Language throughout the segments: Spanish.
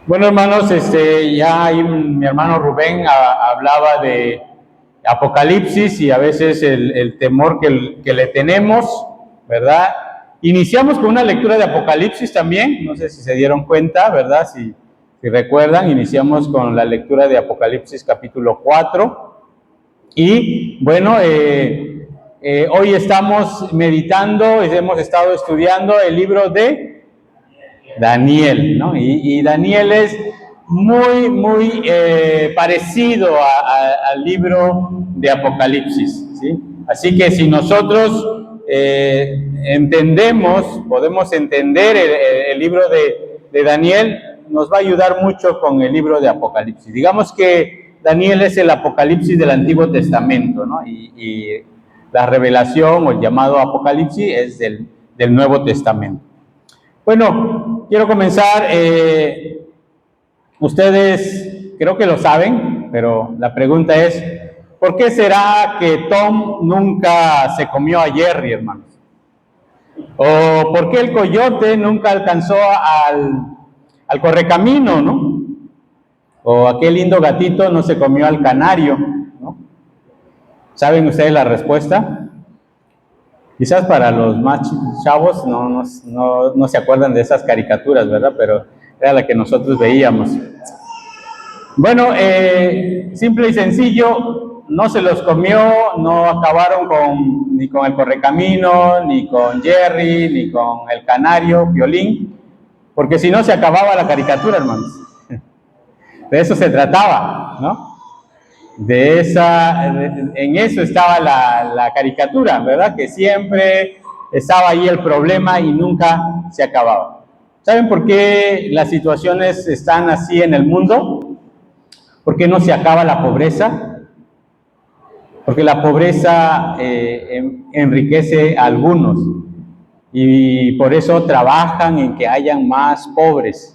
Bueno, hermanos, ya ahí mi hermano Rubén hablaba de Apocalipsis y a veces el temor que le tenemos, ¿verdad? Iniciamos con una lectura de Apocalipsis también, no sé si se dieron cuenta, ¿verdad? Si recuerdan, iniciamos con la lectura de Apocalipsis capítulo 4 y bueno, hoy estamos meditando, hemos estado estudiando el libro de Daniel, ¿no? Y Daniel es muy parecido al libro de Apocalipsis, ¿sí? Así que si nosotros podemos entender el libro de Daniel, nos va a ayudar mucho con el libro de Apocalipsis. Digamos que Daniel es el Apocalipsis del Antiguo Testamento, ¿no? Y la revelación o el llamado Apocalipsis es del Nuevo Testamento. Bueno, quiero comenzar. Ustedes creo que lo saben, pero la pregunta es, ¿por qué será que Tom nunca se comió a Jerry, hermanos? ¿O por qué el coyote nunca alcanzó al correcamino, no? ¿O aquel lindo gatito no se comió al canario, no? ¿Saben ustedes la respuesta? Quizás para los más chavos no se acuerdan de esas caricaturas, ¿verdad? Pero era la que nosotros veíamos. Bueno, simple y sencillo, no se los comió, no acabaron ni con el correcamino, ni con Jerry, ni con el canario, Piolín, porque si no se acababa la caricatura, hermanos. De eso se trataba, ¿no? En eso estaba la caricatura, ¿verdad? Que siempre estaba ahí el problema y nunca se acababa. ¿Saben por qué las situaciones están así en el mundo? ¿Por qué no se acaba la pobreza? Porque la pobreza enriquece a algunos y por eso trabajan en que hayan más pobres.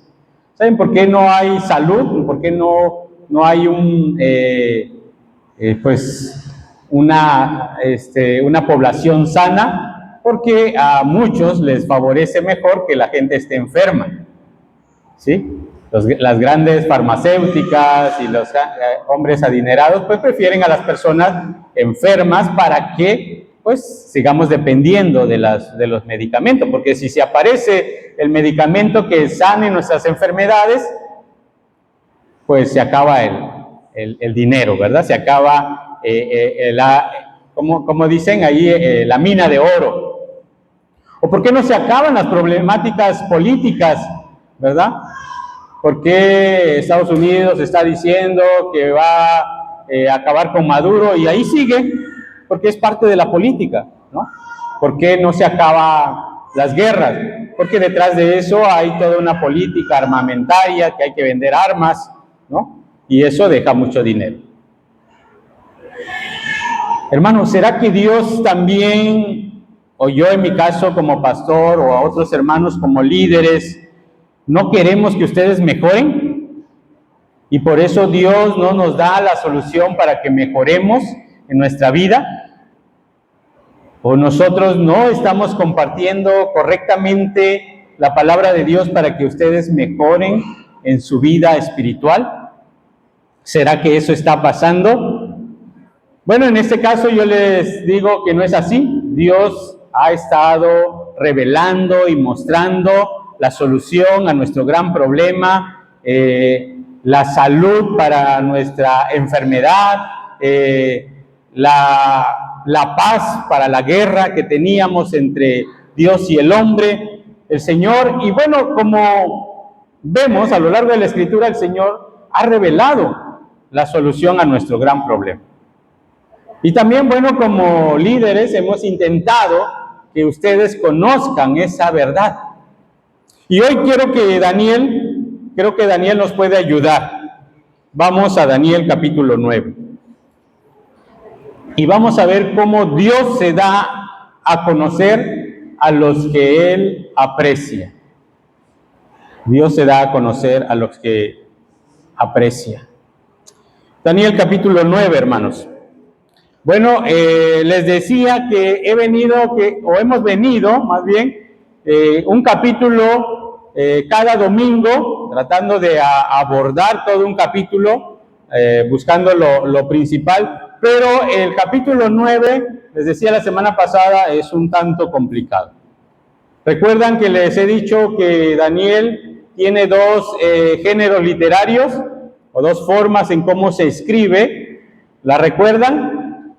¿Saben por qué no hay salud? ¿Por qué no hay una población sana? Porque a muchos les favorece mejor que la gente esté enferma, ¿sí? Las grandes farmacéuticas y los hombres adinerados pues prefieren a las personas enfermas para que pues sigamos dependiendo de los medicamentos, porque si se aparece el medicamento que sane nuestras enfermedades, pues se acaba el dinero, ¿verdad? Se acaba, como dicen ahí, la mina de oro. ¿O por qué no se acaban las problemáticas políticas, verdad? ¿Por qué Estados Unidos está diciendo que va a acabar con Maduro y ahí sigue? Porque es parte de la política, ¿no? ¿Por qué no se acaban las guerras? Porque detrás de eso hay toda una política armamentaria, que hay que vender armas, ¿no? Y eso deja mucho dinero. Hermanos, ¿será que Dios también, o yo en mi caso como pastor, o a otros hermanos como líderes, no queremos que ustedes mejoren? Y por eso Dios no nos da la solución para que mejoremos en nuestra vida. ¿O nosotros no estamos compartiendo correctamente la palabra de Dios para que ustedes mejoren en su vida espiritual? ¿Será que eso está pasando? Bueno, en este caso yo les digo que no es así. Dios ha estado revelando y mostrando la solución a nuestro gran problema, la salud para nuestra enfermedad, la paz para la guerra que teníamos entre Dios y el hombre, el Señor. Y bueno, como vemos a lo largo de la Escritura, el Señor ha revelado la solución a nuestro gran problema. Y también, bueno, como líderes hemos intentado que ustedes conozcan esa verdad. Y hoy creo que Daniel nos puede ayudar. Vamos a Daniel capítulo 9. Y vamos a ver cómo Dios se da a conocer a los que Él aprecia. Dios se da a conocer a los que aprecia. Daniel capítulo 9, hermanos. Bueno, les decía que hemos venido, más bien, un capítulo cada domingo, tratando de abordar todo un capítulo, buscando lo principal, pero el capítulo 9, les decía la semana pasada, es un tanto complicado. Recuerdan que les he dicho que Daniel tiene dos géneros literarios, o dos formas en cómo se escribe. ¿La recuerdan?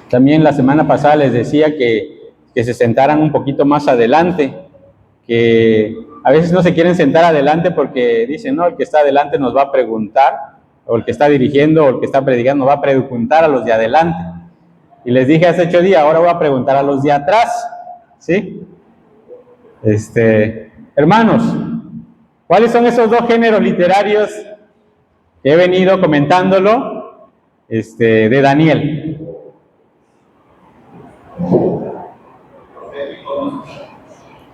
También la semana pasada les decía que se sentaran un poquito más adelante, que a veces no se quieren sentar adelante porque dicen, no, el que está adelante nos va a preguntar, o el que está dirigiendo, o el que está predicando nos va a preguntar a los de adelante. Y les dije hace 8 días, ahora voy a preguntar a los de atrás, ¿sí? Hermanos, ¿cuáles son esos dos géneros literarios que he venido comentándolo de Daniel?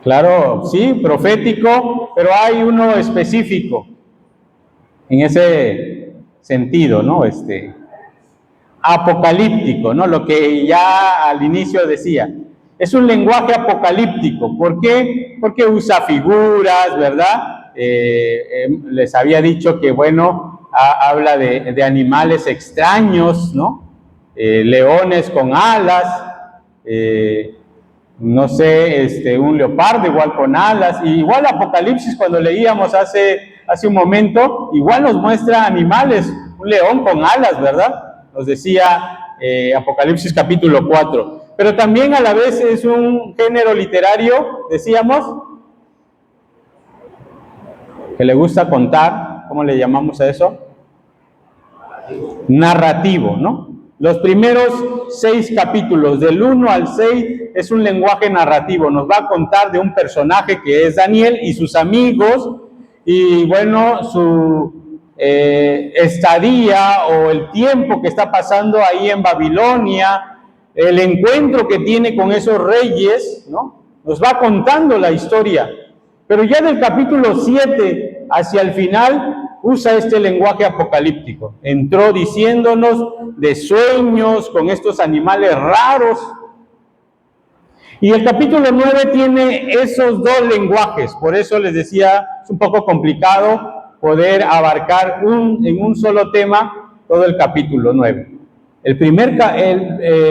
Claro, sí, profético, pero hay uno específico en ese sentido, ¿no? Apocalíptico, ¿no? Lo que ya al inicio decía. Es un lenguaje apocalíptico. ¿Por qué? Porque usa figuras, ¿verdad? Les había dicho que, bueno, habla de animales extraños, ¿no? Leones con alas, no sé, un leopardo igual con alas, y igual Apocalipsis cuando leíamos hace un momento, igual nos muestra animales, un león con alas, ¿verdad? Nos decía Apocalipsis capítulo 4, pero también a la vez es un género literario, decíamos, que le gusta contar. ¿Cómo le llamamos a eso? Narrativo, ¿no? Los primeros 6 capítulos, del 1 al 6, es un lenguaje narrativo. Nos va a contar de un personaje que es Daniel y sus amigos, y bueno, su estadía o el tiempo que está pasando ahí en Babilonia, el encuentro que tiene con esos reyes, ¿no? Nos va contando la historia. Pero ya del capítulo 7 hacia el final, usa este lenguaje apocalíptico. Entró diciéndonos de sueños con estos animales raros. Y el capítulo 9 tiene esos dos lenguajes. Por eso les decía, es un poco complicado poder abarcar en un solo tema todo el capítulo 9.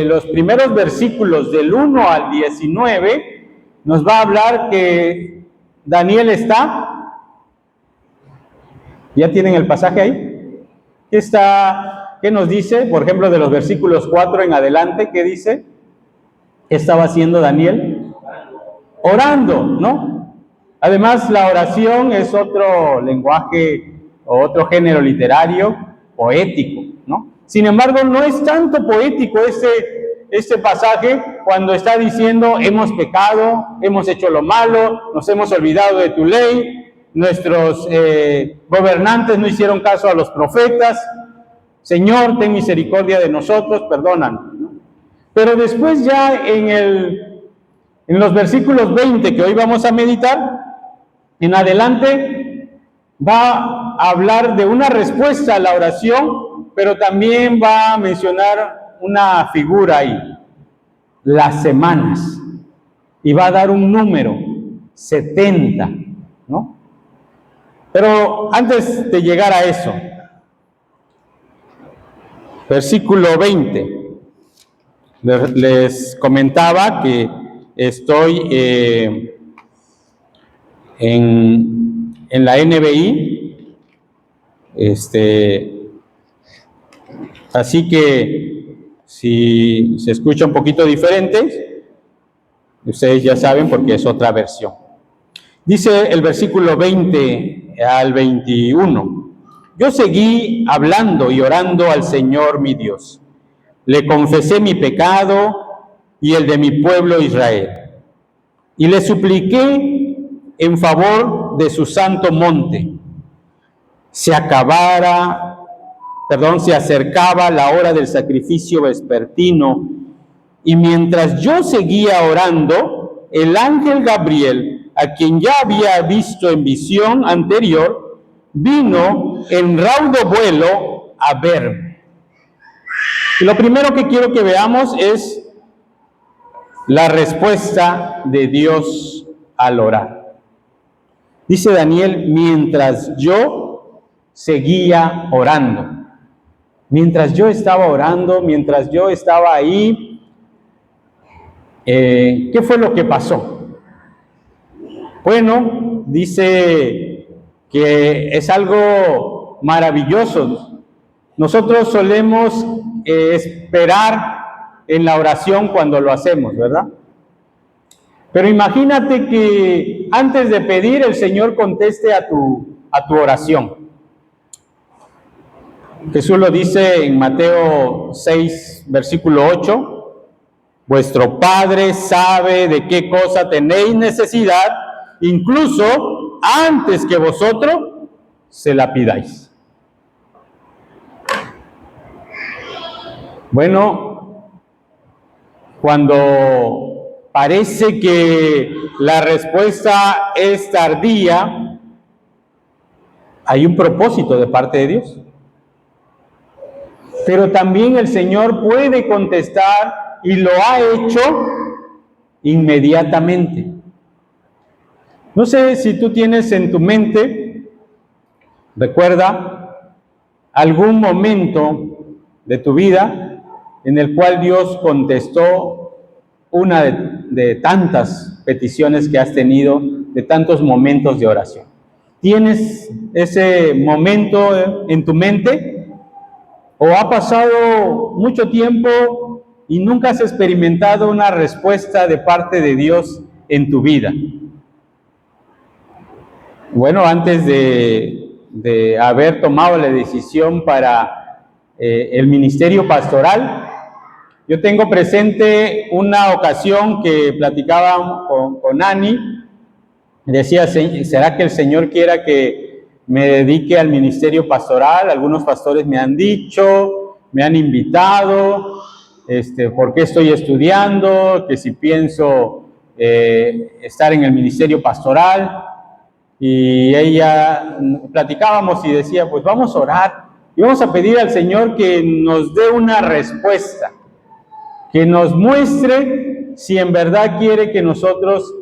Los primeros versículos del 1 al 19 nos va a hablar que Daniel está... ¿Ya tienen el pasaje ahí? ¿Qué nos dice? Por ejemplo, de los versículos 4 en adelante, ¿qué dice? ¿Qué estaba haciendo Daniel? Orando, ¿no? Además, la oración es otro lenguaje o otro género literario poético, ¿no? Sin embargo, no es tanto poético este pasaje cuando está diciendo, hemos pecado, hemos hecho lo malo, nos hemos olvidado de tu ley, nuestros gobernantes no hicieron caso a los profetas, Señor, ten misericordia de nosotros, perdónanos, ¿no? Pero después ya en los versículos 20 que hoy vamos a meditar, en adelante va a hablar de una respuesta a la oración, pero también va a mencionar una figura ahí, las semanas, y va a dar un número, 70, ¿no? Pero antes de llegar a eso, versículo 20, les comentaba que estoy en la NBI, así que si se escucha un poquito diferente, ustedes ya saben porque es otra versión. Dice el versículo 20 al 21, yo seguí hablando y orando al Señor mi Dios. Le confesé mi pecado y el de mi pueblo Israel. Y le supliqué en favor de su santo monte. Se acercaba la hora del sacrificio vespertino, y mientras yo seguía orando, el ángel Gabriel, a quien ya había visto en visión anterior, vino en raudo vuelo a verme. Y lo primero que quiero que veamos es la respuesta de Dios al orar. Dice Daniel, mientras yo seguía orando. Mientras yo estaba orando, mientras yo estaba ahí, ¿qué fue lo que pasó? Bueno, dice que es algo maravilloso. Nosotros solemos esperar en la oración cuando lo hacemos, ¿verdad? Pero imagínate que antes de pedir el Señor conteste a tu oración. Jesús lo dice en Mateo 6, versículo 8, vuestro Padre sabe de qué cosa tenéis necesidad, incluso antes que vosotros se la pidáis. Bueno, cuando parece que la respuesta es tardía, hay un propósito de parte de Dios. Pero también el Señor puede contestar y lo ha hecho inmediatamente. No sé si tú tienes en tu mente, recuerda, algún momento de tu vida en el cual Dios contestó una de tantas peticiones que has tenido, de tantos momentos de oración. ¿Tienes ese momento en tu mente? ¿O ha pasado mucho tiempo y nunca has experimentado una respuesta de parte de Dios en tu vida? Bueno, antes de haber tomado la decisión para el ministerio pastoral, yo tengo presente una ocasión que platicaba con Ani. Decía, ¿será que el Señor quiera que me dedique al ministerio pastoral? Algunos pastores me han dicho, me han invitado, por qué estoy estudiando, que si pienso estar en el ministerio pastoral. Y ella, platicábamos y decía, pues vamos a orar y vamos a pedir al Señor que nos dé una respuesta, que nos muestre si en verdad quiere que nosotros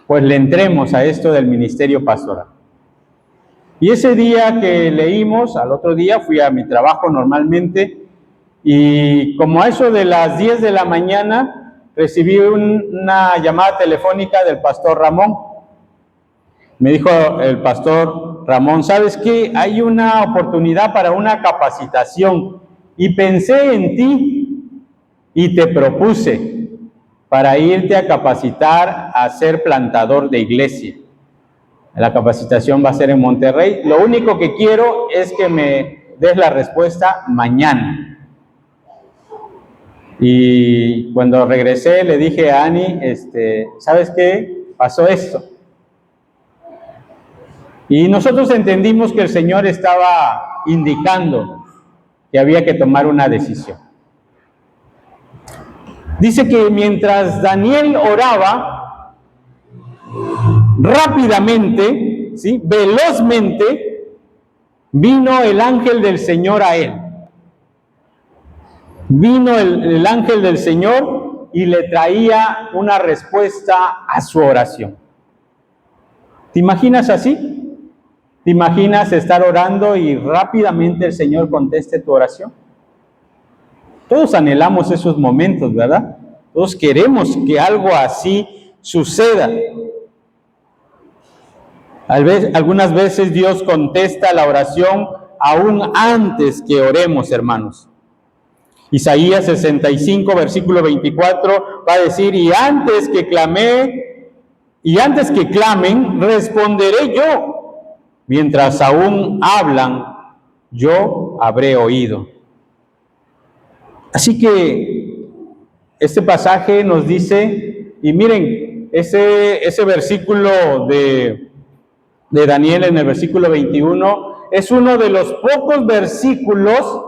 pues le entremos a esto del ministerio pastoral. Y ese día que leímos, al otro día fui a mi trabajo normalmente, y como a eso de las 10 de la mañana recibí una llamada telefónica del pastor Ramón. Me dijo el pastor Ramón, ¿sabes qué? Hay una oportunidad para una capacitación y pensé en ti y te propuse para irte a capacitar a ser plantador de iglesia. La capacitación va a ser en Monterrey. Lo único que quiero es que me des la respuesta mañana. Y cuando regresé le dije a Ani, ¿sabes qué? Pasó esto. Y nosotros entendimos que el Señor estaba indicando que había que tomar una decisión. Dice que mientras Daniel oraba, rápidamente, ¿sí?, velozmente, vino el ángel del Señor a él. Vino el ángel del Señor y le traía una respuesta a su oración. ¿Te imaginas así? ¿Te imaginas estar orando y rápidamente el Señor conteste tu oración? Todos anhelamos esos momentos, ¿verdad? Todos queremos que algo así suceda. Algunas veces Dios contesta la oración aún antes que oremos, hermanos. Isaías 65, versículo 24, va a decir, y antes que clamen, responderé yo. Mientras aún hablan, yo habré oído. Así que este pasaje nos dice, y miren, ese versículo de Daniel en el versículo 21, es uno de los pocos versículos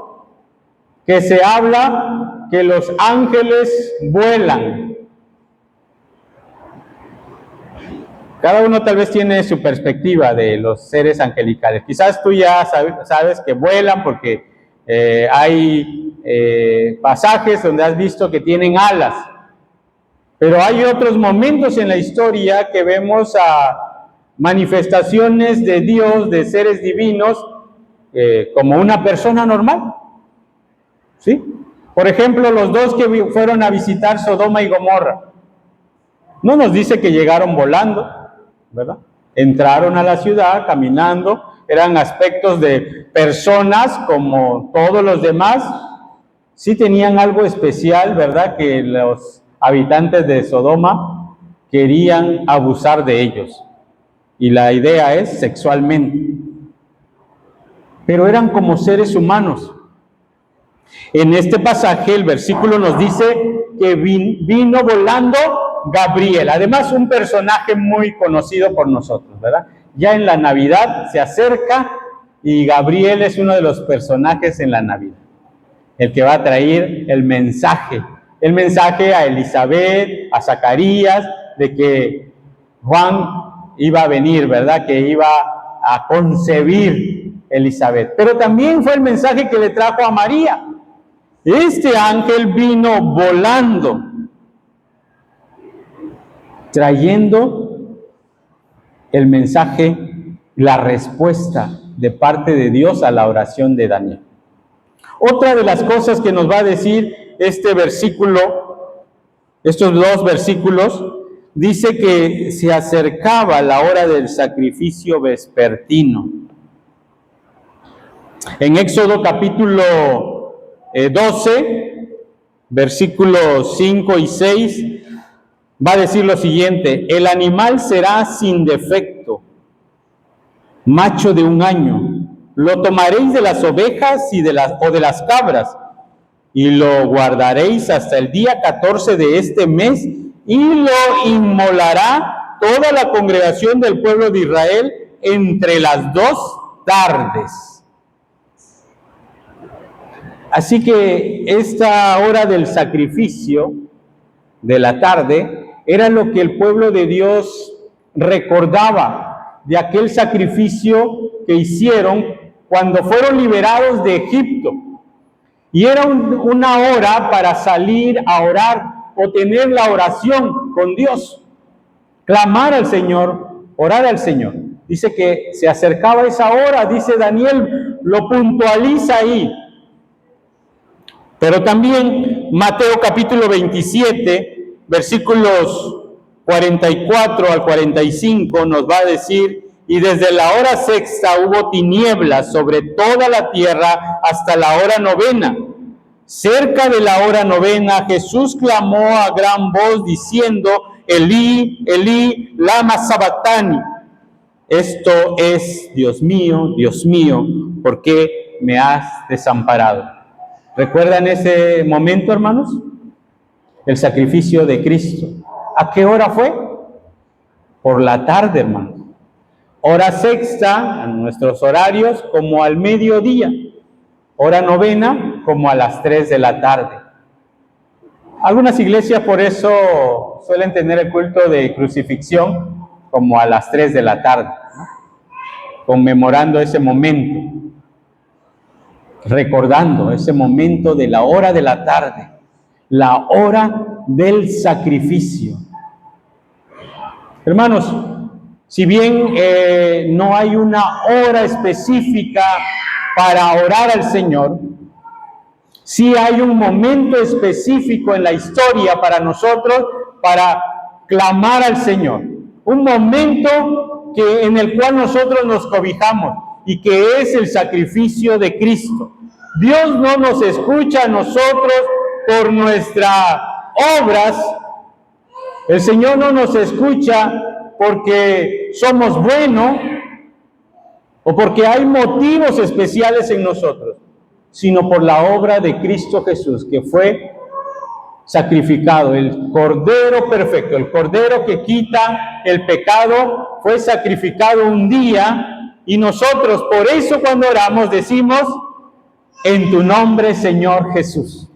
que se habla que los ángeles vuelan. Cada uno tal vez tiene su perspectiva de los seres angelicales. Quizás tú ya sabes que vuelan porque hay pasajes donde has visto que tienen alas. Pero hay otros momentos en la historia que vemos a manifestaciones de Dios, de seres divinos, como una persona normal, ¿sí? Por ejemplo, los dos que fueron a visitar Sodoma y Gomorra. No nos dice que llegaron volando, ¿verdad? Entraron a la ciudad caminando, eran aspectos de personas como todos los demás. Sí tenían algo especial, ¿verdad? Que los habitantes de Sodoma querían abusar de ellos. Y la idea es sexualmente. Pero eran como seres humanos. En este pasaje el versículo nos dice que vino volando Gabriel, además un personaje muy conocido por nosotros, ¿verdad? Ya en la Navidad se acerca y Gabriel es uno de los personajes en la Navidad, el que va a traer el mensaje a Elizabeth, a Zacarías, de que Juan iba a venir, ¿verdad? Que iba a concebir Elizabeth. Pero también fue el mensaje que le trajo a María. Este ángel vino volando, trayendo el mensaje, la respuesta de parte de Dios a la oración de Daniel. Otra de las cosas que nos va a decir este versículo, estos dos versículos, dice que se acercaba la hora del sacrificio vespertino. En Éxodo capítulo 12, versículos 5 y 6, va a decir lo siguiente: el animal será sin defecto, macho de 1 año. Lo tomaréis de las ovejas o de las cabras, y lo guardaréis hasta el día 14 de este mes, y lo inmolará toda la congregación del pueblo de Israel entre las 2 tardes. Así que esta hora del sacrificio de la tarde era lo que el pueblo de Dios recordaba de aquel sacrificio que hicieron cuando fueron liberados de Egipto. Y era una hora para salir a orar o tener la oración con Dios, clamar al Señor, orar al Señor. Dice que se acercaba esa hora, dice Daniel, lo puntualiza ahí. Pero también Mateo capítulo 27, versículos 44 al 45 nos va a decir: y desde la hora sexta hubo tinieblas sobre toda la tierra hasta la hora novena. Cerca de la hora novena Jesús clamó a gran voz diciendo: Elí, Elí, lama sabactani. Esto es: Dios mío, ¿por qué me has desamparado? ¿Recuerdan ese momento, hermanos? El sacrificio de Cristo. ¿A qué hora fue? Por la tarde, hermanos. Hora sexta, en nuestros horarios, como al mediodía. Hora novena, como a las 3 de la tarde. Algunas iglesias por eso suelen tener el culto de crucifixión como a las 3 de la tarde, ¿no? Conmemorando ese momento. Recordando ese momento de la hora de la tarde, la hora del sacrificio. Hermanos, si bien no hay una hora específica para orar al Señor, sí hay un momento específico en la historia para nosotros para clamar al Señor. Un momento en el cual nosotros nos cobijamos, y que es el sacrificio de Cristo. Dios no nos escucha a nosotros por nuestras obras. El Señor no nos escucha porque somos buenos o porque hay motivos especiales en nosotros, sino por la obra de Cristo Jesús, que fue sacrificado, el Cordero perfecto, el Cordero que quita el pecado, fue sacrificado un día. Y nosotros, por eso cuando oramos decimos: en tu nombre, Señor Jesús.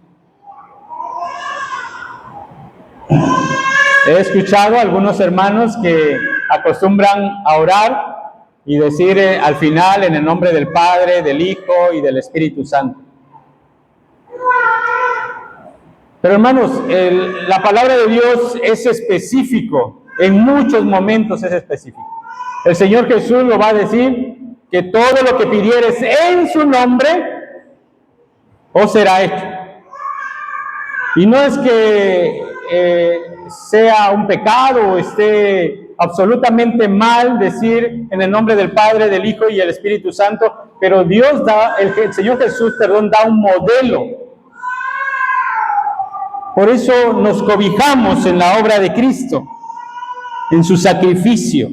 He escuchado a algunos hermanos que acostumbran a orar y decir al final: en el nombre del Padre, del Hijo y del Espíritu Santo. Pero hermanos, la palabra de Dios es específico, en muchos momentos es específico. El Señor Jesús lo va a decir, que todo lo que pidieres en su nombre, os será hecho. Y no es que sea un pecado o esté absolutamente mal decir en el nombre del Padre, del Hijo y del Espíritu Santo, pero Dios da, el Señor Jesús, perdón, da un modelo. Por eso nos cobijamos en la obra de Cristo, en su sacrificio.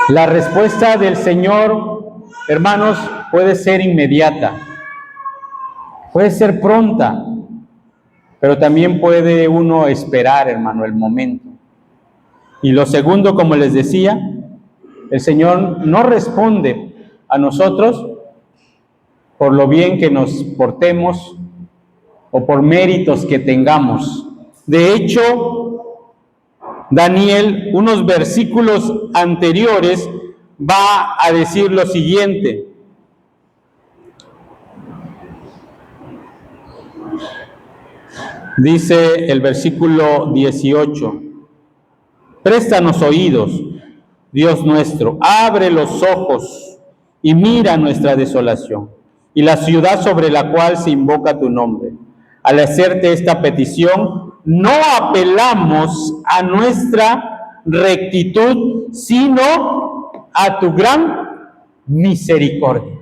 La respuesta del Señor, hermanos, puede ser inmediata, puede ser pronta, pero también puede uno esperar, hermano, el momento. Y lo segundo, como les decía, el Señor no responde a nosotros por lo bien que nos portemos o por méritos que tengamos. De hecho, Daniel, unos versículos anteriores, va a decir lo siguiente. Dice el versículo 18, préstanos oídos, Dios nuestro, abre los ojos y mira nuestra desolación y la ciudad sobre la cual se invoca tu nombre. Al hacerte esta petición, no apelamos a nuestra rectitud, sino a tu gran misericordia.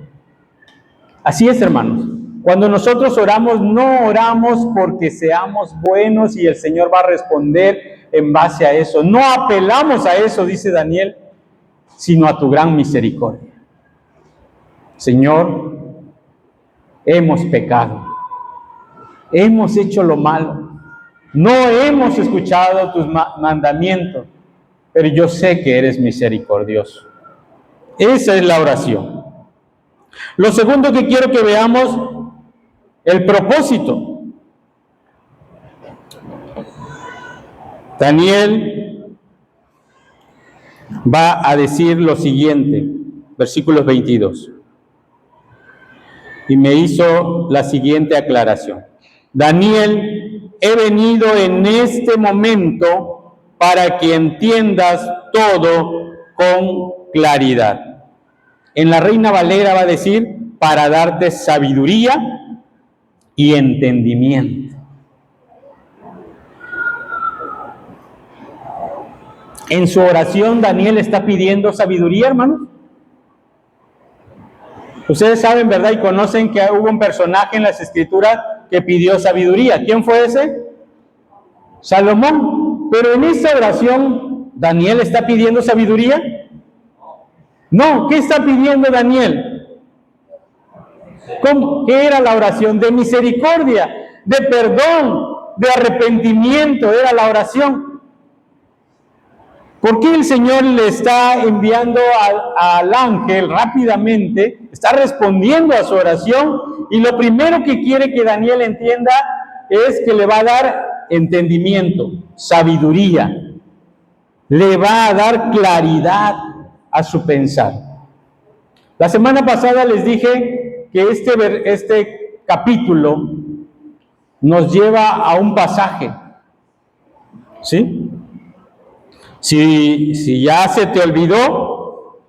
Así es, hermanos. Cuando nosotros oramos, no oramos porque seamos buenos y el Señor va a responder en base a eso. No apelamos a eso, dice Daniel, sino a tu gran misericordia. Señor, hemos pecado, hemos hecho lo malo, no hemos escuchado tus mandamientos, pero yo sé que eres misericordioso. Esa es la oración. Lo segundo que quiero que veamos, el propósito. Daniel va a decir lo siguiente, versículos 22. Y me hizo la siguiente aclaración. Daniel, he venido en este momento para que entiendas todo con claridad. En la Reina Valera va a decir, para darte sabiduría y entendimiento. En su oración, Daniel está pidiendo sabiduría, hermanos. Ustedes saben, ¿verdad? Y conocen que hubo un personaje en las Escrituras que pidió sabiduría. ¿Quién fue ese? Salomón. Pero en esta oración, ¿Daniel está pidiendo sabiduría? No. ¿Qué está pidiendo Daniel? ¿Cómo? ¿Qué era la oración? De misericordia, de perdón, de arrepentimiento, era la oración. ¿Por qué el Señor le está enviando al ángel rápidamente? Está respondiendo a su oración y lo primero que quiere que Daniel entienda es que le va a dar entendimiento, sabiduría. Le va a dar claridad a su pensar. La semana pasada les dije que este capítulo nos lleva a un pasaje, ¿sí? Si ya se te olvidó,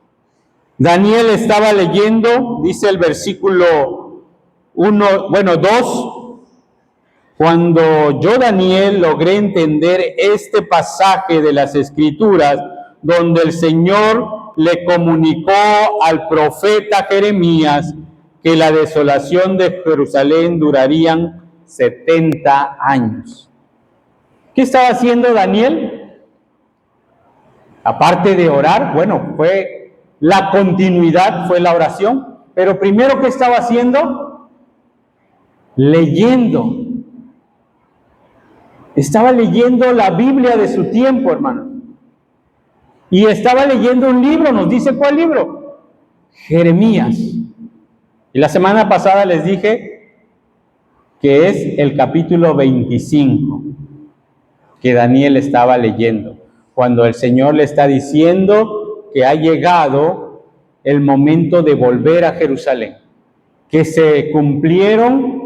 Daniel estaba leyendo, dice el versículo 2, cuando yo, Daniel, logré entender este pasaje de las Escrituras, donde el Señor le comunicó al profeta Jeremías que la desolación de Jerusalén durarían 70 años. ¿Qué estaba haciendo Daniel? Aparte de orar, bueno, fue la continuidad, fue la oración, pero primero, ¿qué estaba haciendo? Leyendo. Estaba leyendo la Biblia de su tiempo, hermano. Y estaba leyendo un libro, nos dice ¿cuál libro? Jeremías. Y la semana pasada les dije que es el capítulo 25 que Daniel estaba leyendo, cuando el Señor le está diciendo que ha llegado el momento de volver a Jerusalén, que se cumplieron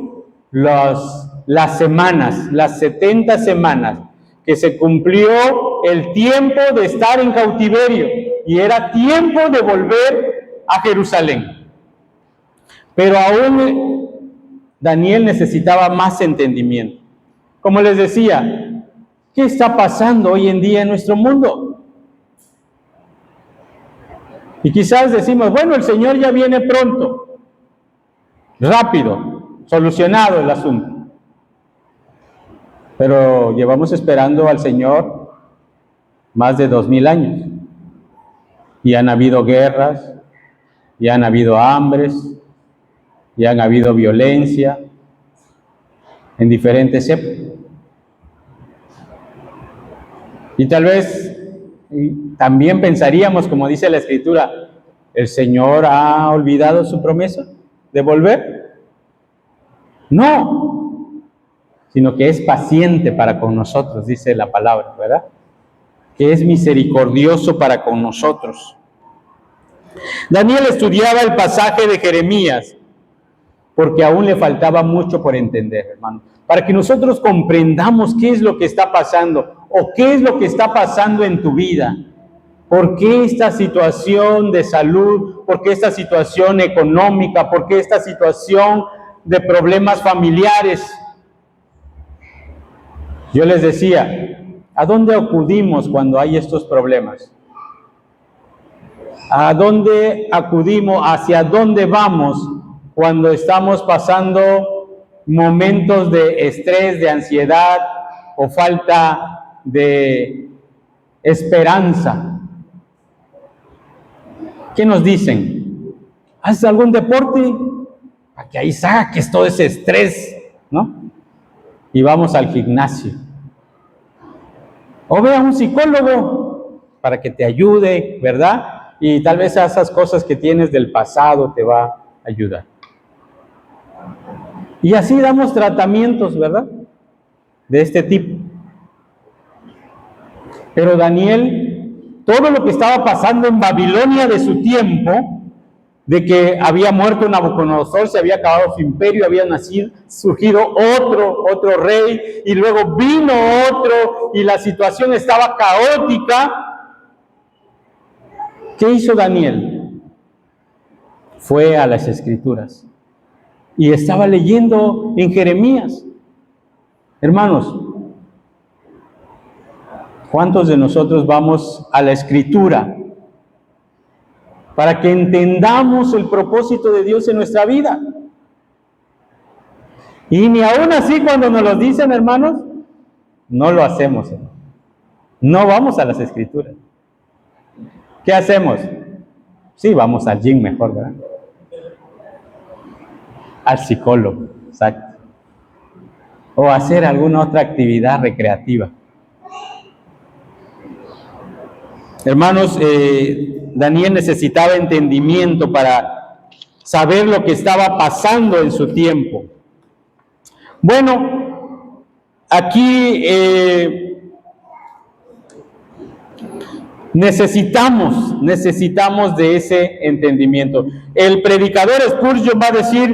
las semanas, las 70 semanas, que se cumplió el tiempo de estar en cautiverio y era tiempo de volver a Jerusalén. Pero aún Daniel necesitaba más entendimiento. Como les decía, ¿qué está pasando hoy en día en nuestro mundo? Y quizás decimos, bueno, el Señor ya viene pronto, rápido, solucionado el asunto. Pero llevamos esperando al Señor más de 2000 años. Y han habido guerras, y han habido hambres, y han habido violencia en diferentes épocas. Y tal vez también pensaríamos, como dice la Escritura, ¿el Señor ha olvidado su promesa de volver? No, sino que es paciente para con nosotros, dice la palabra, ¿verdad? Que es misericordioso para con nosotros. Daniel estudiaba el pasaje de Jeremías porque aún le faltaba mucho por entender, hermano, para que nosotros comprendamos qué es lo que está pasando o qué es lo que está pasando en tu vida. ¿Por qué esta situación de salud? ¿Por qué esta situación económica? ¿Por qué esta situación de problemas familiares? Yo les decía, ¿a dónde acudimos cuando hay estos problemas? ¿A dónde acudimos? ¿Hacia dónde vamos cuando estamos pasando momentos de estrés, de ansiedad o falta de esperanza? ¿Qué nos dicen? ¿Haces algún deporte? Para que ahí saques todo ese estrés, ¿no? Y vamos al gimnasio. O ve a un psicólogo para que te ayude, ¿verdad? Y tal vez a esas cosas que tienes del pasado te va a ayudar. Y así damos tratamientos, ¿verdad? De este tipo. Pero Daniel, todo lo que estaba pasando en Babilonia de su tiempo, de que había muerto Nabucodonosor, se había acabado su imperio, había surgido otro rey, y luego vino otro, y la situación estaba caótica. ¿Qué hizo Daniel? Fue a las Escrituras y estaba leyendo en Jeremías. Hermanos, ¿cuántos de nosotros vamos a la Escritura para que entendamos el propósito de Dios en nuestra vida? Y ni aún así cuando nos lo dicen, hermanos, no lo hacemos, hermanos. No vamos a las Escrituras. ¿Qué hacemos? Sí, vamos al gym mejor, ¿verdad? Al psicólogo, exacto. O hacer alguna otra actividad recreativa. Hermanos, Daniel necesitaba entendimiento para saber lo que estaba pasando en su tiempo. Bueno, aquí necesitamos de ese entendimiento. El predicador Spurgeon va a decir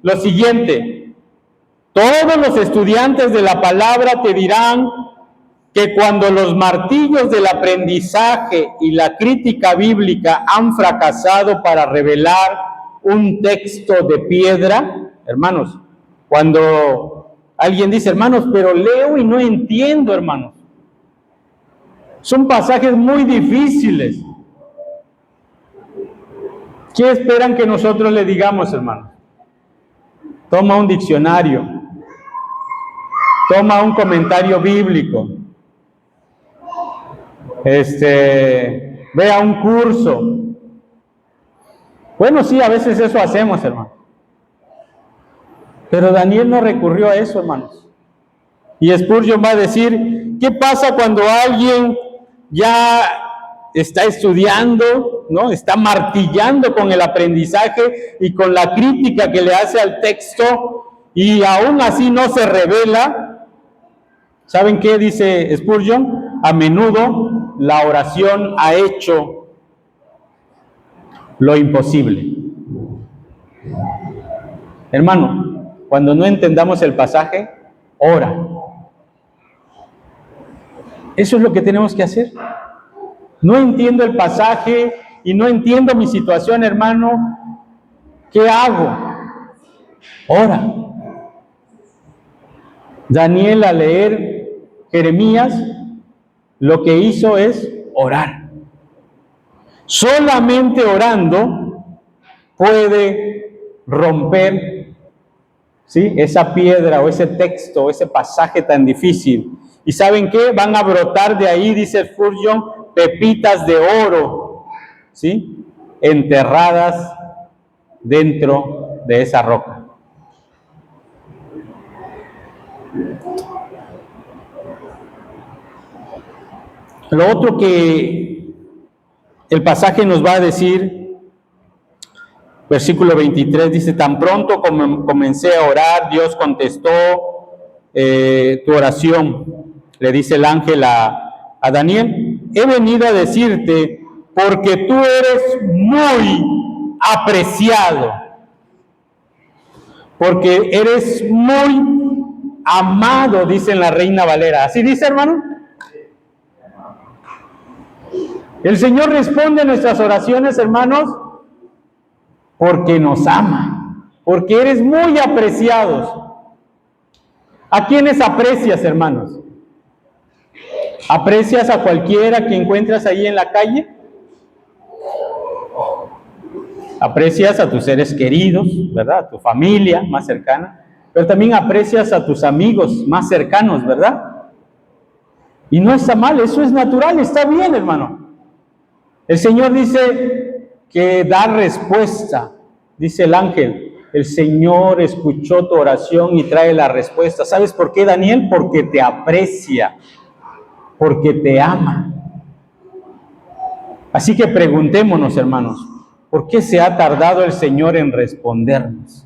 lo siguiente: todos los estudiantes de la palabra te dirán que cuando los martillos del aprendizaje y la crítica bíblica han fracasado para revelar un texto de piedra, hermanos, cuando alguien dice, hermanos, pero leo y no entiendo, hermanos, son pasajes muy difíciles. ¿Qué esperan que nosotros le digamos, hermanos? Toma un diccionario, toma un comentario bíblico, vea un curso. Bueno, sí, a veces eso hacemos, hermano. Pero Daniel no recurrió a eso, hermanos. Y Spurgeon va a decir, ¿qué pasa cuando alguien ya está estudiando, ¿no? Está martillando con el aprendizaje y con la crítica que le hace al texto y aún así no se revela? ¿Saben qué dice Spurgeon? A menudo la oración ha hecho lo imposible. Hermano, cuando no entendamos el pasaje, ora. Eso es lo que tenemos que hacer. No entiendo el pasaje y no entiendo mi situación, hermano. ¿Qué hago? Ora. Daniel, al leer Jeremías, lo que hizo es orar. Solamente orando puede romper, ¿sí?, esa piedra o ese texto, ese pasaje tan difícil. ¿Y saben qué? Van a brotar de ahí, dice Spurgeon, pepitas de oro, ¿sí?, enterradas dentro de esa roca. Lo otro que el pasaje nos va a decir, versículo 23, dice: tan pronto como comencé a orar, Dios contestó tu oración. Le dice el ángel a Daniel: he venido a decirte porque tú eres muy apreciado, porque eres muy amado, dice en la Reina Valera. ¿Así dice, hermano? El Señor responde a nuestras oraciones, hermanos, porque nos ama, porque eres muy apreciados. ¿A quiénes aprecias, hermanos? ¿Aprecias a cualquiera que encuentras ahí en la calle? Aprecias a tus seres queridos, ¿verdad? A tu familia más cercana, pero también aprecias a tus amigos más cercanos, ¿verdad? Y no está mal, eso es natural, está bien, hermano. El Señor dice que da respuesta, dice el ángel: el Señor escuchó tu oración y trae la respuesta. ¿Sabes por qué, Daniel? Porque te aprecia, porque te ama. Así que preguntémonos, hermanos, ¿por qué se ha tardado el Señor en respondernos?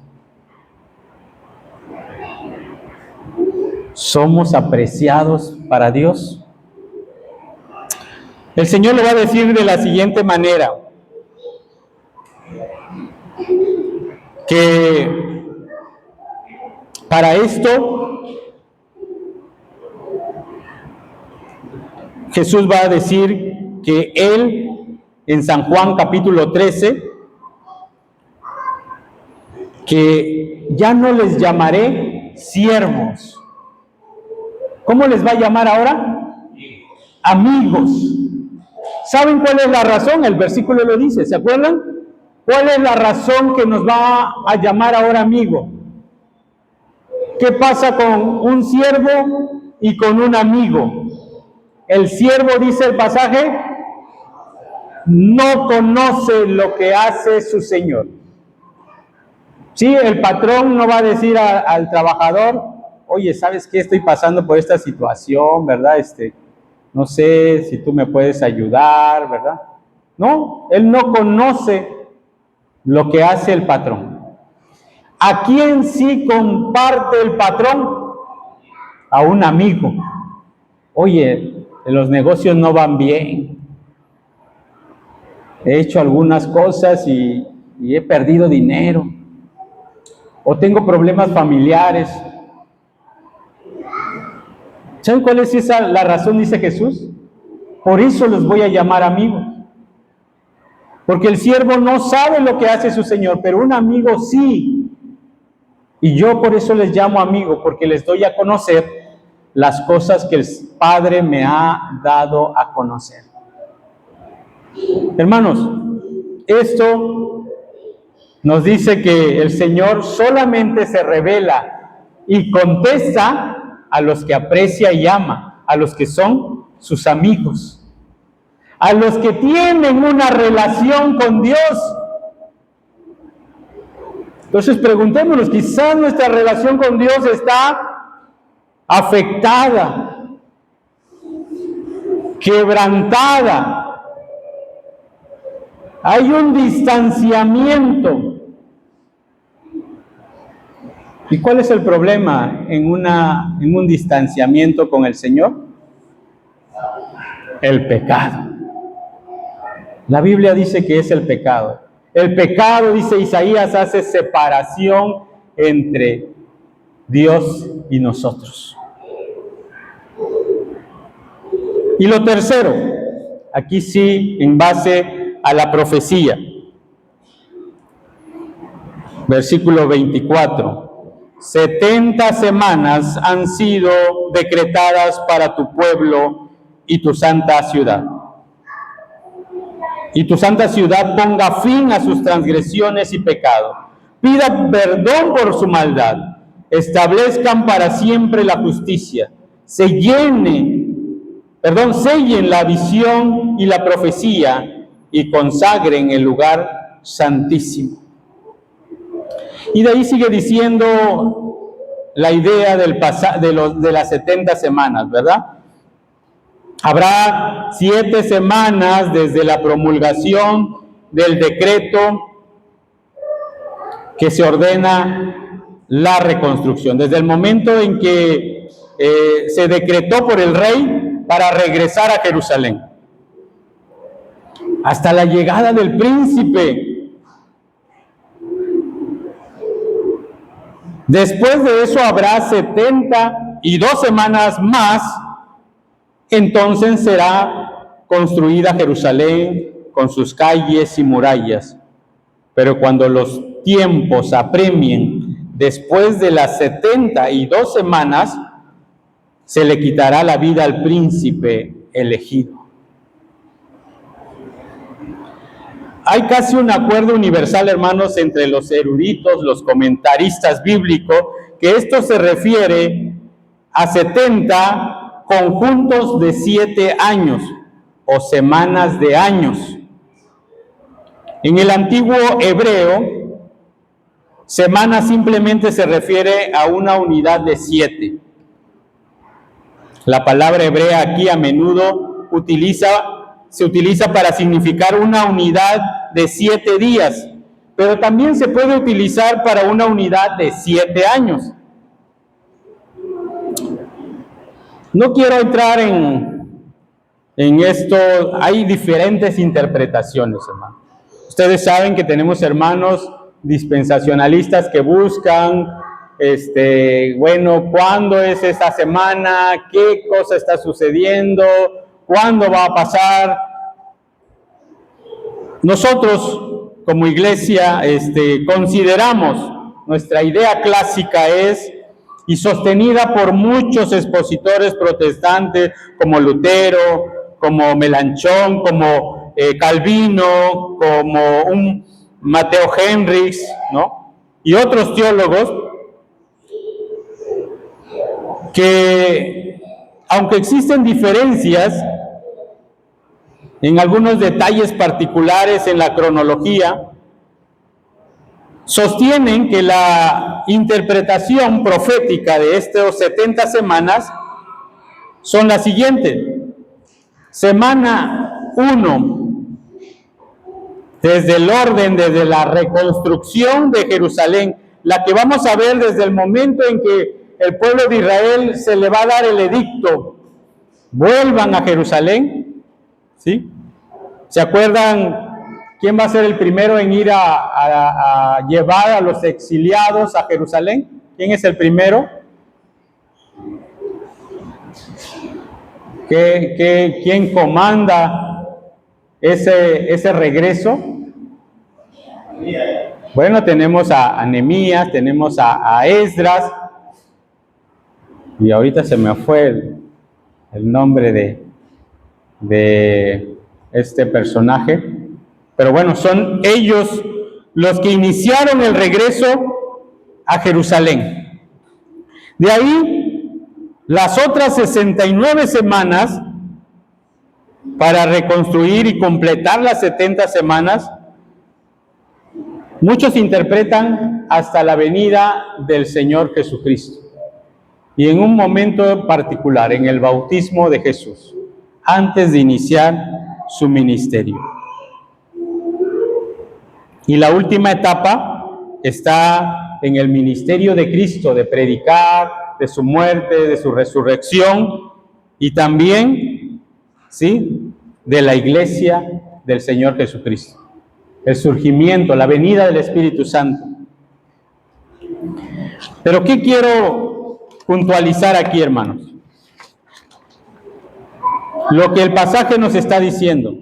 ¿Somos apreciados para Dios? El Señor lo va a decir de la siguiente manera: que para esto Jesús va a decir que Él, en San Juan capítulo 13, que ya no les llamaré siervos. ¿Cómo les va a llamar ahora? Amigos. ¿Saben cuál es la razón? El versículo lo dice, ¿se acuerdan? ¿Cuál es la razón que nos va a llamar ahora amigo? ¿Qué pasa con un siervo y con un amigo? El siervo, dice el pasaje, no conoce lo que hace su señor. Sí, el patrón no va a decir al trabajador: oye, ¿sabes qué? Estoy pasando por esta situación, ¿verdad? No sé si tú me puedes ayudar, ¿verdad? No, él no conoce lo que hace el patrón. ¿A quién sí comparte el patrón? A un amigo. Oye, los negocios no van bien. He hecho algunas cosas y he perdido dinero. O tengo problemas familiares. ¿Saben cuál es la razón? Dice Jesús: por eso los voy a llamar amigos. Porque el siervo no sabe lo que hace su señor, pero un amigo sí. Y yo por eso les llamo amigo, porque les doy a conocer las cosas que el Padre me ha dado a conocer. Hermanos, esto nos dice que el Señor solamente se revela y contesta a los que aprecia y ama, a los que son sus amigos, a los que tienen una relación con Dios. Entonces preguntémonos, quizás nuestra relación con Dios está afectada, quebrantada. Hay un distanciamiento. ¿Y cuál es el problema en un distanciamiento con el Señor? El pecado. La Biblia dice que es el pecado. El pecado, dice Isaías, hace separación entre Dios y nosotros. Y lo tercero, aquí sí, en base a la profecía. Versículo 24. 70 semanas han sido decretadas para tu pueblo y tu santa ciudad. Y tu santa ciudad ponga fin a sus transgresiones y pecado. Pida perdón por su maldad. Establezcan para siempre la justicia. Sellen la visión y la profecía y consagren el lugar santísimo. Y de ahí sigue diciendo la idea de las 70 semanas, ¿verdad? Habrá 7 semanas desde la promulgación del decreto que se ordena la reconstrucción, desde el momento en que se decretó por el rey para regresar a Jerusalén, hasta la llegada del príncipe. Después de eso habrá 72 semanas más. Entonces será construida Jerusalén con sus calles y murallas. Pero cuando los tiempos apremien, después de las 72 semanas, se le quitará la vida al príncipe elegido. Hay casi un acuerdo universal, hermanos, entre los eruditos, los comentaristas bíblicos, que esto se refiere a 70 conjuntos de 7 años o semanas de años. En el antiguo hebreo, semana simplemente se refiere a una unidad de 7. La palabra hebrea aquí a menudo se utiliza para significar una unidad de 7 días, pero también se puede utilizar para una unidad de 7 años. No quiero entrar en esto, hay diferentes interpretaciones, hermano. Ustedes saben que tenemos hermanos dispensacionalistas que buscan, ¿cuándo es esta semana? ¿Qué cosa está sucediendo? ¿Cuándo va a pasar? Nosotros, como iglesia, consideramos, nuestra idea clásica es, y sostenida por muchos expositores protestantes, como Lutero, como Melanchthon, como Calvino, como un Mateo Henrix, ¿no? Y otros teólogos, que aunque existen diferencias en algunos detalles particulares en la cronología, sostienen que la interpretación profética de estas 70 semanas son las siguientes. Semana 1, desde la reconstrucción de Jerusalén, la que vamos a ver desde el momento en que el pueblo de Israel se le va a dar el edicto, vuelvan a Jerusalén, ¿sí? ¿Se acuerdan quién va a ser el primero en ir a llevar a los exiliados a Jerusalén? ¿Quién es el primero? ¿Quién comanda ese regreso? Bueno, tenemos a Nehemías, tenemos a Esdras, y ahorita se me fue el nombre de este personaje, pero bueno, son ellos los que iniciaron el regreso a Jerusalén. De ahí, las otras 69 semanas para reconstruir y completar las 70 semanas, muchos interpretan hasta la venida del Señor Jesucristo. Y en un momento particular, en el bautismo de Jesús, antes de iniciar su ministerio. Y la última etapa está en el ministerio de Cristo, de predicar, de su muerte, de su resurrección, y también, ¿sí?, de la iglesia del Señor Jesucristo. El surgimiento, la venida del Espíritu Santo. Pero ¿qué quiero puntualizar aquí, hermanos? Lo que el pasaje nos está diciendo.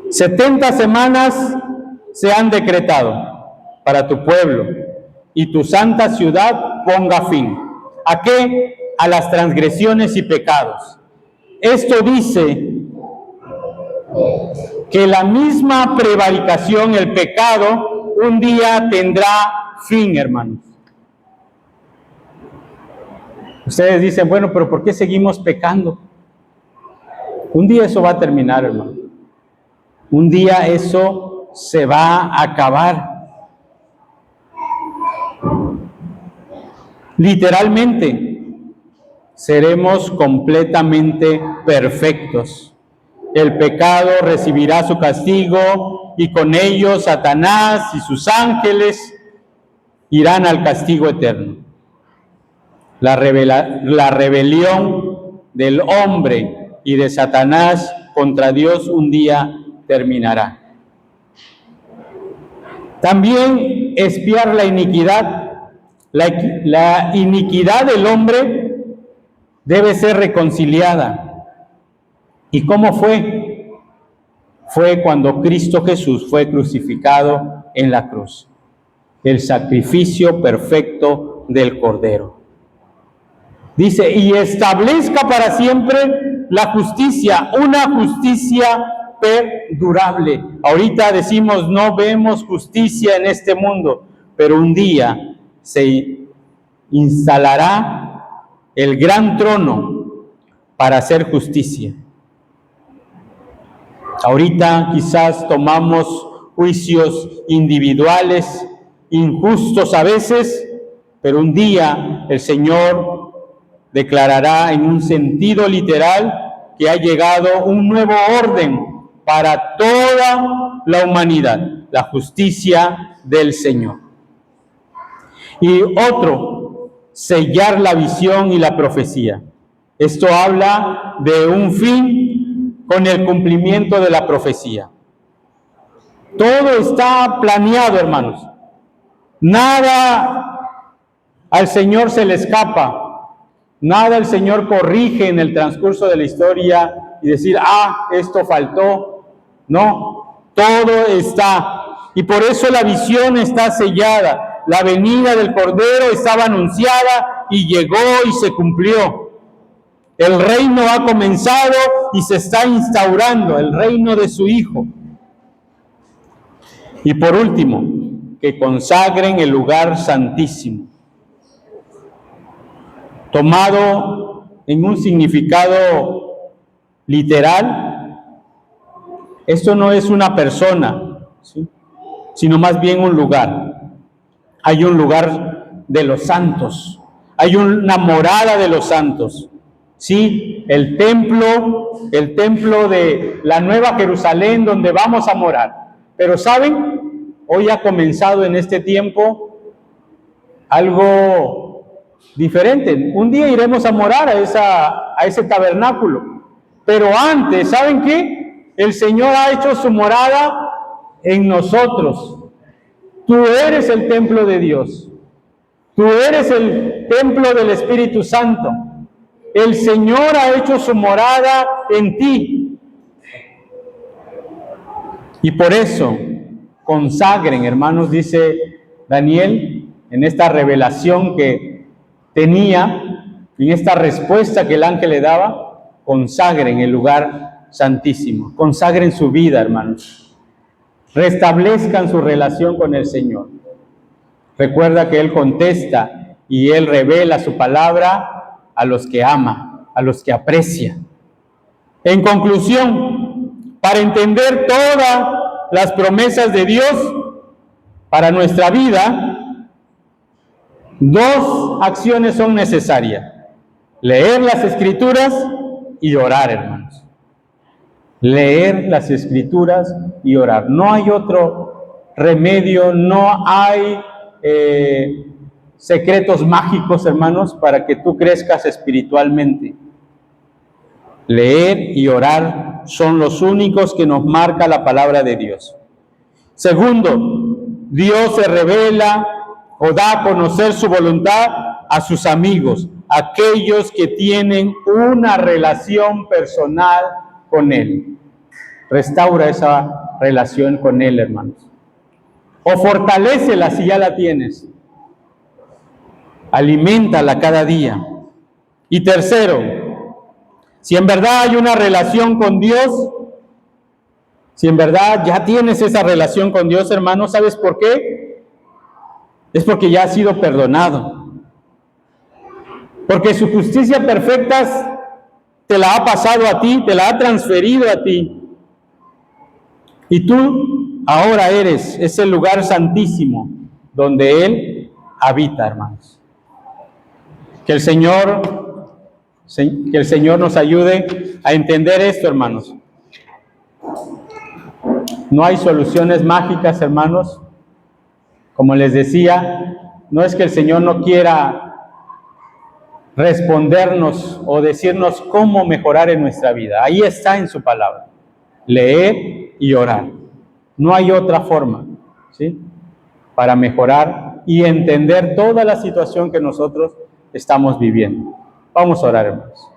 70 semanas se han decretado para tu pueblo y tu santa ciudad ponga fin. ¿A qué? A las transgresiones y pecados. Esto dice que la misma prevaricación, el pecado, un día tendrá fin, hermanos. Ustedes dicen, bueno, pero ¿por qué seguimos pecando? Un día eso va a terminar, hermano. Un día eso se va a acabar. Literalmente, seremos completamente perfectos. El pecado recibirá su castigo y con ello Satanás y sus ángeles irán al castigo eterno. La rebelión del hombre y de Satanás contra Dios un día terminará. También expiar la iniquidad. La iniquidad del hombre debe ser reconciliada. ¿Y cómo fue? Fue cuando Cristo Jesús fue crucificado en la cruz. El sacrificio perfecto del Cordero. Dice, y establezca para siempre la justicia, una justicia perdurable. Ahorita decimos, no vemos justicia en este mundo, pero un día se instalará el gran trono para hacer justicia. Ahorita quizás tomamos juicios individuales, injustos a veces, pero un día el Señor declarará en un sentido literal que ha llegado un nuevo orden para toda la humanidad, la justicia del Señor. Y otro, sellar la visión y la profecía. Esto habla de un fin con el cumplimiento de la profecía. Todo está planeado, hermanos. Nada al Señor se le escapa. Nada el Señor corrige en el transcurso de la historia y decir, esto faltó. No, todo está. Y por eso la visión está sellada. La venida del Cordero estaba anunciada y llegó y se cumplió. El reino ha comenzado y se está instaurando, el reino de su Hijo. Y por último, que consagren el lugar santísimo. Tomado en un significado literal, esto no es una persona, ¿sí?, sino más bien un lugar. Hay un lugar de los santos, hay una morada de los santos. Sí, el templo de la Nueva Jerusalén donde vamos a morar. Pero ¿saben? Hoy ha comenzado en este tiempo algo diferente. Un día iremos a morar a ese tabernáculo. Pero antes, ¿saben qué? El Señor ha hecho su morada en nosotros. Tú eres el templo de Dios. Tú eres el templo del Espíritu Santo. El Señor ha hecho su morada en ti. Y por eso, consagren, hermanos, dice Daniel, en esta revelación que tenía, en esta respuesta que el ángel le daba, consagren el lugar santísimo. Consagren su vida, hermanos. Restablezcan su relación con el Señor. Recuerda que Él contesta y Él revela su palabra a los que ama, a los que aprecia. En conclusión, para entender todas las promesas de Dios para nuestra vida, dos acciones son necesarias: leer las Escrituras y orar, hermanos. Leer las Escrituras y orar. No hay otro remedio, no hay secretos mágicos, hermanos, para que tú crezcas espiritualmente. Leer y orar son los únicos que nos marca la palabra de Dios. Segundo, Dios se revela o da a conocer su voluntad a sus amigos, aquellos que tienen una relación personal con Él. Restaura esa relación con Él, hermanos. O fortalécela si ya la tienes. Aliméntala cada día. Y tercero, si en verdad hay una relación con Dios, si en verdad ya tienes esa relación con Dios, hermano, ¿sabes por qué? Es porque ya has sido perdonado. Porque su justicia perfecta te la ha pasado a ti, te la ha transferido a ti. Y tú ahora eres ese lugar santísimo donde Él habita, hermanos. Que el Señor nos ayude a entender esto, hermanos. No hay soluciones mágicas, hermanos. Como les decía, no es que el Señor no quiera respondernos o decirnos cómo mejorar en nuestra vida. Ahí está en su palabra. Leer y orar. No hay otra forma, ¿sí?, para mejorar y entender toda la situación que nosotros estamos viviendo. Vamos a orar, hermanos.